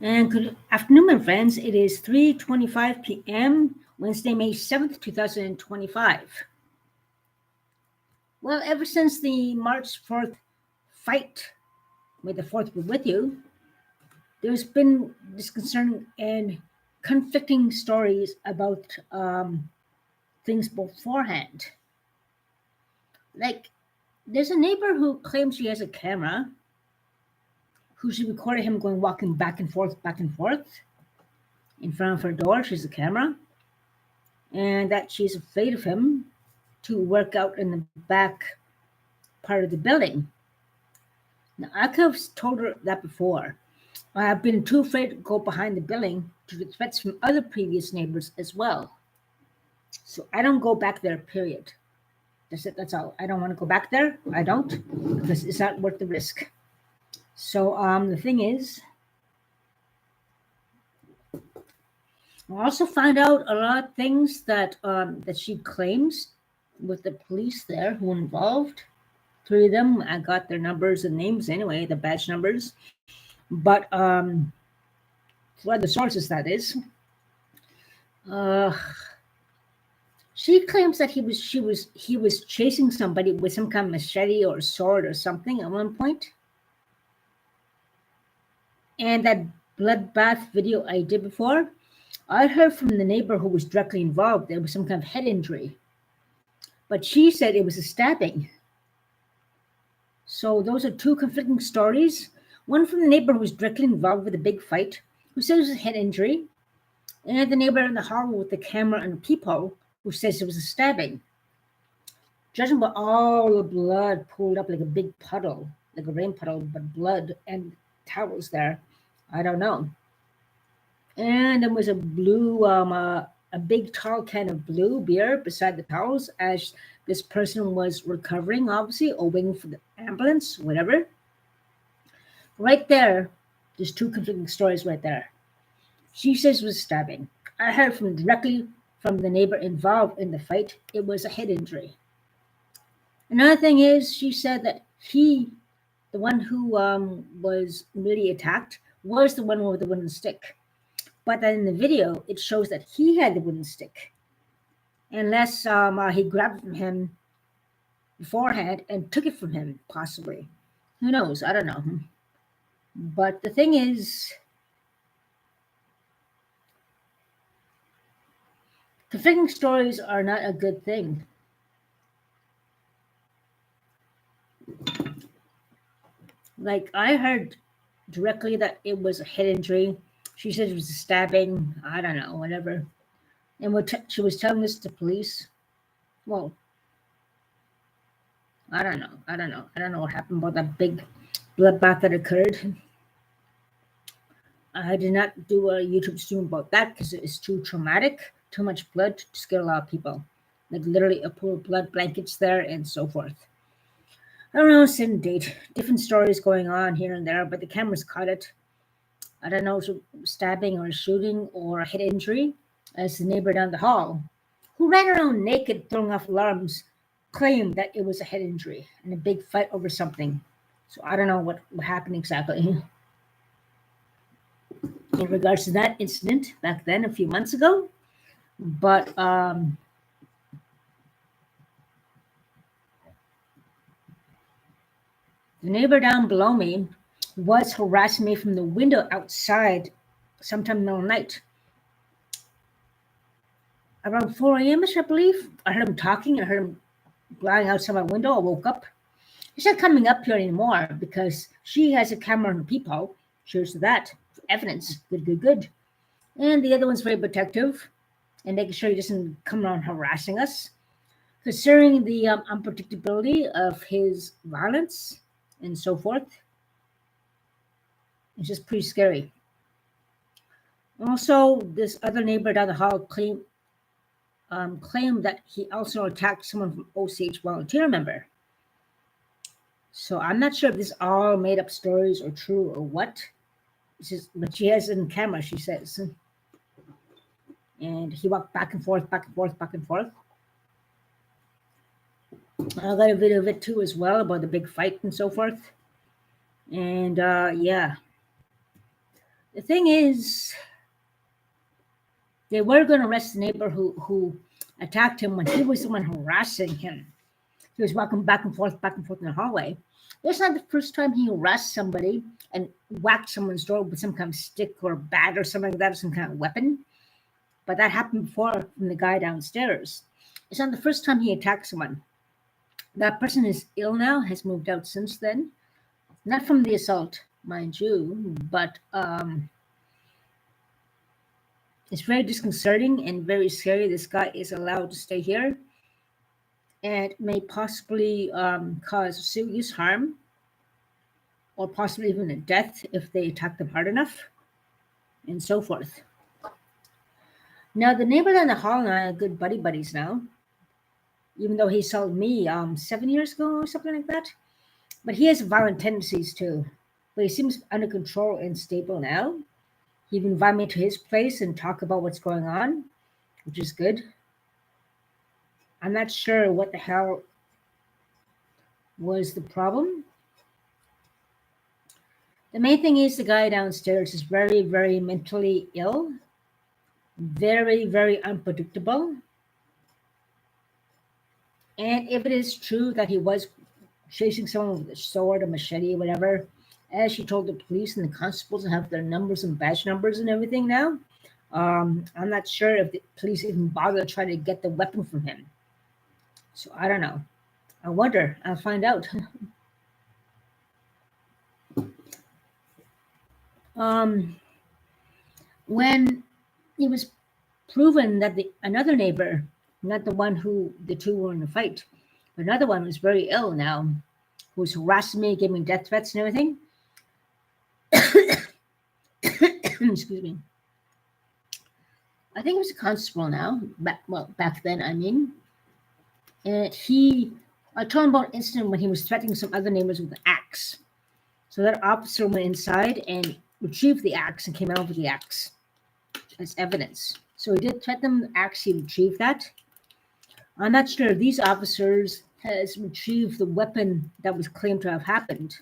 And good afternoon, my friends. It is 3:25 p.m., Wednesday, May 7th, 2025. Well, ever since the March 4th fight, may the 4th be with you, there's been disconcerting and conflicting stories about things beforehand. Like, there's a neighbor who claims she has a camera, who she recorded him going walking back and forth in front of her door. She's a camera. And that she's afraid of him to work out in the back part of the building. Now, I could have told her that before. I've been too afraid to go behind the building due to threats from other previous neighbors as well. So I don't go back there, period. That's it, that's all. I don't want to go back there. I don't, because it's not worth the risk. So the thing is, I also find out a lot of things that that she claims with the police there who involved. Three of them, I got their numbers and names anyway, the badge numbers. But for the sources, that is, uh, she claims that he was chasing somebody with some kind of machete or sword or something at one point. And that bloodbath video I did before, I heard from the neighbor who was directly involved there was some kind of head injury. But she said it was a stabbing. So those are two conflicting stories. One from the neighbor who was directly involved with the big fight, who says it was a head injury, and the neighbor in the hall with the camera and the peephole, who says it was a stabbing. Judging by all the blood pulled up like a big puddle, like a rain puddle, but blood and towels there, I don't know. And there was a blue, a big tall can of blue beer beside the towels as this person was recovering, obviously, or waiting for the ambulance, whatever. Right there, there's two conflicting stories right there. She says it was stabbing. I heard from directly from the neighbor involved in the fight, it was a head injury. Another thing is, she said that he, the one who was really attacked, was the one with the wooden stick. But then in the video, it shows that he had the wooden stick, unless he grabbed it from him beforehand and took it from him, possibly. Who knows? I don't know. But the thing is, conflicting stories are not a good thing. Like, I heard directly that it was a head injury. She said it was a stabbing. I don't know, whatever. And she was telling this to police. Well, I don't know. I don't know what happened about that big bloodbath that occurred. I did not do a YouTube stream about that because it is too traumatic, too much blood to scare a lot of people. Like, literally a pool of blood, blankets there, and so forth. I don't know, same date. Different stories going on here and there, but the cameras caught it. I don't know, stabbing or shooting or a head injury, as the neighbor down the hall, who ran around naked throwing off alarms, claimed that it was a head injury and a big fight over something. So I don't know what happened exactly in regards to that incident back then, a few months ago. But the neighbor down below me was harassing me from the window outside sometime in the middle of the night. Around 4 a.m. I believe. I heard him talking. I heard him lying outside my window. I woke up. He's not coming up here anymore because she has a camera on her peephole. Cheers to that. Evidence. Good. And the other one's very protective and making sure he doesn't come around harassing us. Considering the unpredictability of his violence and so forth, it's just pretty scary. Also, this other neighbor down the hall claimed that he also attacked someone from OCH volunteer member. So I'm not sure if this all made up stories or true or what. But she has it in camera, she says. And he walked back and forth. I got a video of it too as well about the big fight and so forth. And yeah. The thing is, they were going to arrest the neighbor who attacked him when he was the one harassing him. He was walking back and forth in the hallway. It's not the first time he harassed somebody and whacked someone's door with some kind of stick or bat or something like that, or some kind of weapon. But that happened before from the guy downstairs. It's not the first time he attacked someone. That person is ill now, has moved out since then. Not from the assault, mind you, but it's very disconcerting and very scary. This guy is allowed to stay here and may possibly cause serious harm or possibly even a death if they attack them hard enough, and so forth. Now, the neighbor down the hall and I are good buddies now, even though he sold me 7 years ago or something like that. But he has violent tendencies too. But he seems under control and stable now. He even invited me to his place and talk about what's going on, which is good. I'm not sure what the hell was the problem. The main thing is the guy downstairs is very, very mentally ill, very, very unpredictable. And if it is true that he was chasing someone with a sword, a machete, whatever, as she told the police and the constables have their numbers and badge numbers and everything now, I'm not sure if the police even bother to try to get the weapon from him. So I don't know. I wonder. I'll find out. When it was proven that another neighbor, not the one who the two were in a fight, but another one was very ill now, who was harassing me, giving me death threats and everything. Excuse me. I think it was a constable now. Back then, I mean. And I told him about an incident when he was threatening some other neighbors with an axe. So that officer went inside and retrieved the axe and came out with the axe as evidence. So he did threaten them with the axe, he retrieved that. I'm not sure if these officers has retrieved the weapon that was claimed to have happened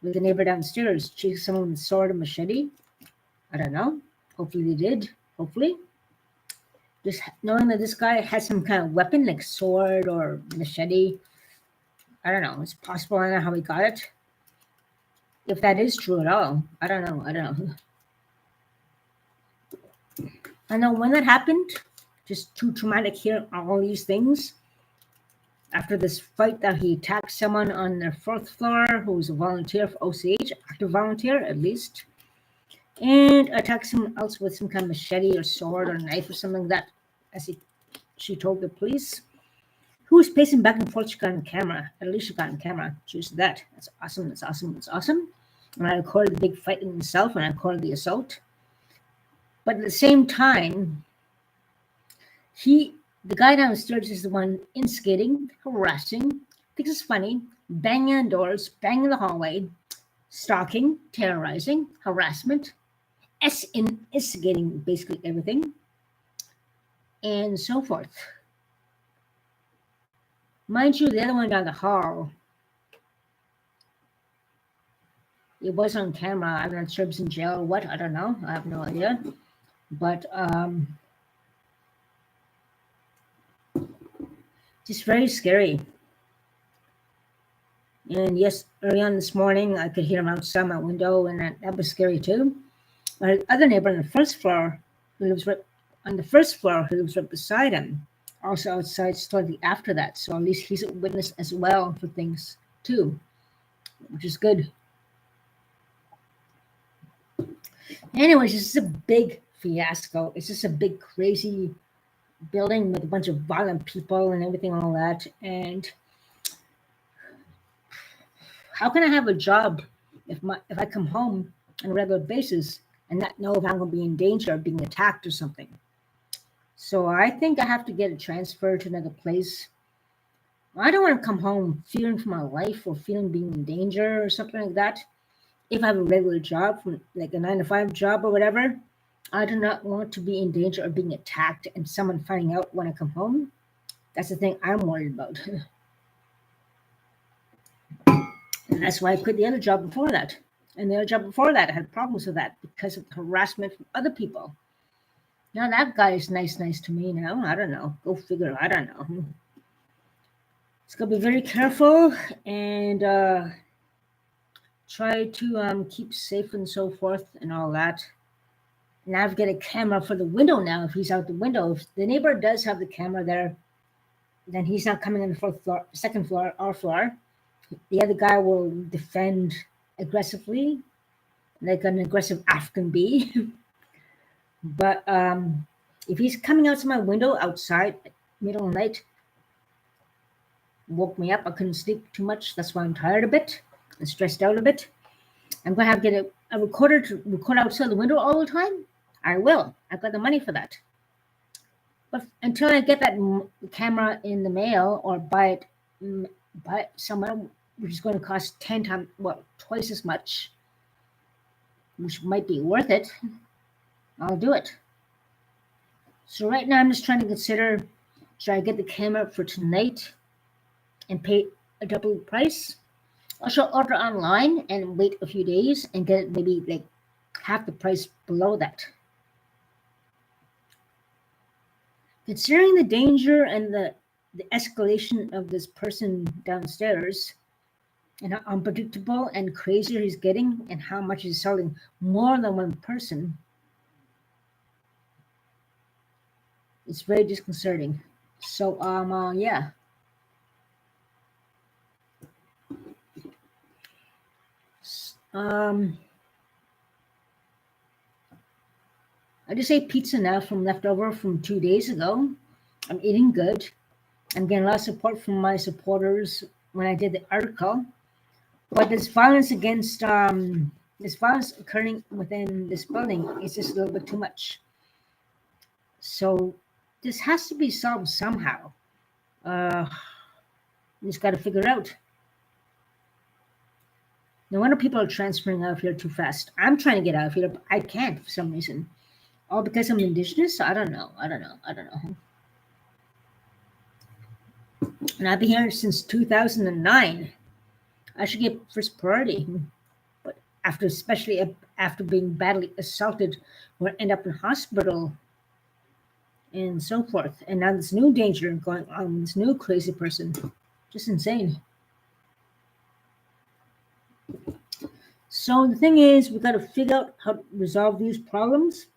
with the neighbor downstairs, chasing someone with a sword and machete. I don't know. Hopefully they did. Hopefully. Just knowing that this guy has some kind of weapon, like sword or machete. I don't know. It's possible. I don't know how he got it. If that is true at all. I don't know. I know when that happened, just too traumatic hearing all these things. After this fight that he attacked someone on the fourth floor who was a volunteer for OCH, active volunteer at least, and attacked someone else with some kind of machete or sword or knife or something like that, as she told the police, who was pacing back and forth. She got on camera. At least she got on camera. She said that. That's awesome. That's awesome. That's awesome. And I recorded the big fight in itself, and I recorded the assault. But at the same time, the guy downstairs is the one instigating, harassing, thinks it's funny, banging on doors, banging in the hallway, stalking, terrorizing, harassment, instigating basically everything, and so forth. Mind you, the other one down the hall, it was on camera. I'm not sure if it's in jail or what. I don't know. I have no idea. But just very scary. And yes, early on this morning, I could hear him outside my window, and that was scary too. My other neighbor on the first floor, who lives right beside him, also outside slightly after that. So at least he's a witness as well for things too, which is good. Anyways, this is a big fiasco. It's just a big crazy building with a bunch of violent people and everything, all that. And how can I have a job if I come home on a regular basis and not know if I'm going to be in danger of being attacked or something? So I think I have to get a transfer to another place. I don't want to come home fearing for my life or feeling being in danger or something like that. If I have a regular job, like a 9-to-5 job or whatever, I do not want to be in danger of being attacked and someone finding out when I come home. That's the thing I'm worried about. And that's why I quit the other job before that. And the other job before that, I had problems with that because of harassment from other people. Now that guy is nice to me now. I don't know. Go figure. I don't know. It's gonna be very careful and try to keep safe and so forth and all that. Now I've got a camera for the window now. If he's out the window, if the neighbor does have the camera there, then he's not coming on the fourth floor, second floor, our floor. The other guy will defend aggressively, like an aggressive Afghan bee. But if he's coming out to my window outside, middle of the night, woke me up. I couldn't sleep too much. That's why I'm tired a bit and stressed out a bit. I'm going to have to get a recorder to record outside the window all the time. I will. I've got the money for that. But until I get that camera in the mail or buy it somewhere, which is going to cost 10 times, well, twice as much, which might be worth it, I'll do it. So right now I'm just trying to consider, should I get the camera for tonight and pay a double price? Or should I order online and wait a few days and get it maybe like half the price below that? Considering the danger and the escalation of this person downstairs and how unpredictable and crazier he's getting and how much he's selling more than one person, it's very disconcerting. So, yeah. I just ate pizza now from leftover from 2 days ago. I'm eating good. I'm getting a lot of support from my supporters when I did the article. But this violence occurring within this building is just a little bit too much. So this has to be solved somehow. We just got to figure it out. No wonder people are transferring out of here too fast. I'm trying to get out of here, but I can't for some reason. All because I'm indigenous? I don't know. And I've been here since 2009. I should get first priority. But especially after being badly assaulted or end up in hospital and so forth. And now this new danger going on, this new crazy person. Just insane. So the thing is, we've got to figure out how to resolve these problems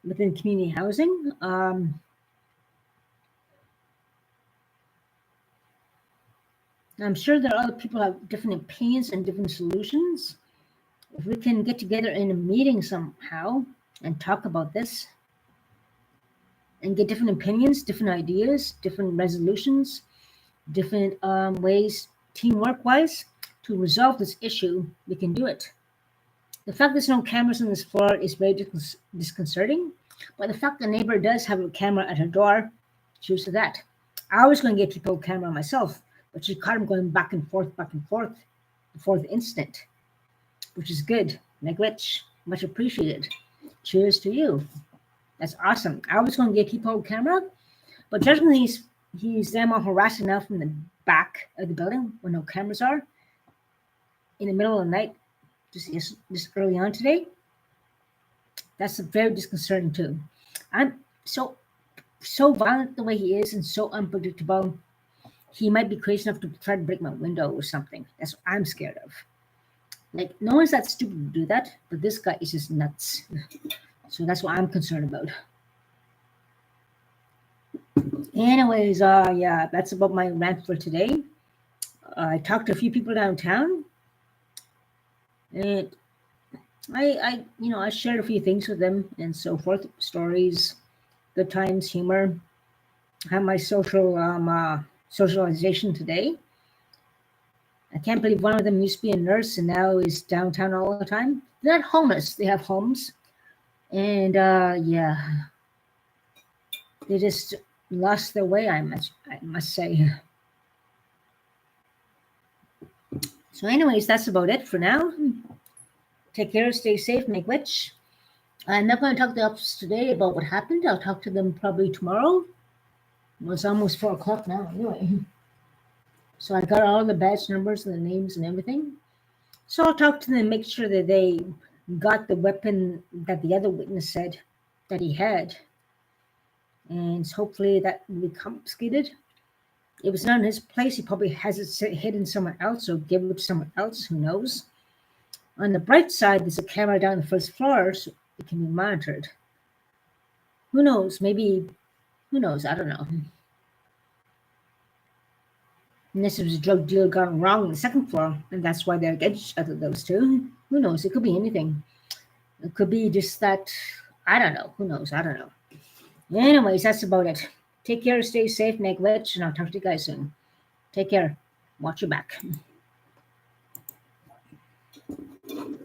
within community housing. I'm sure that other people have different opinions and different solutions. If we can get together in a meeting somehow and talk about this and get different opinions, different ideas, different resolutions, different ways, teamwork-wise, to resolve this issue, we can do it. The fact there's no cameras on this floor is very disconcerting, but the fact the neighbor does have a camera at her door shows to that. I was going to get people a camera myself, but she caught him going back and forth, the fourth instant, which is good. Meg Rich, much appreciated. Cheers to you. That's awesome. I was going to get people a camera, but judging he's them all harassing now from the back of the building where no cameras are in the middle of the night, just early on today. That's very disconcerting too. I'm so violent the way he is and so unpredictable. He might be crazy enough to try to break my window or something. That's what I'm scared of. Like, no one's that stupid to do that, but this guy is just nuts. So that's what I'm concerned about. Anyways, yeah, that's about my rant for today. I talked to a few people downtown, and I shared a few things with them and so forth, stories, good times, humor. I have my socialization today. I can't believe one of them used to be a nurse and now is downtown all the time. They're not homeless. They have homes. And yeah, they just lost their way, I must say. So anyways, that's about it for now. Take care, stay safe, make witch. I'm not going to talk to the office today about what happened. I'll talk to them probably tomorrow. Well, it's almost 4 o'clock now anyway. So I got all the badge numbers and the names and everything. So I'll talk to them and make sure that they got the weapon that the other witness said that he had. And hopefully that will be confiscated. If it's not in his place, he probably has it hidden somewhere else or give it to someone else. Who knows? On the bright side, there's a camera down the first floor, so it can be monitored. Who knows? Maybe, who knows? I don't know. Unless it was a drug deal gone wrong on the second floor, and that's why they're against each other, those two. Who knows? It could be anything. It could be just that, I don't know. Who knows? I don't know. Anyways, that's about it. Take care, stay safe, make rich, and I'll talk to you guys soon. Take care. Watch your back.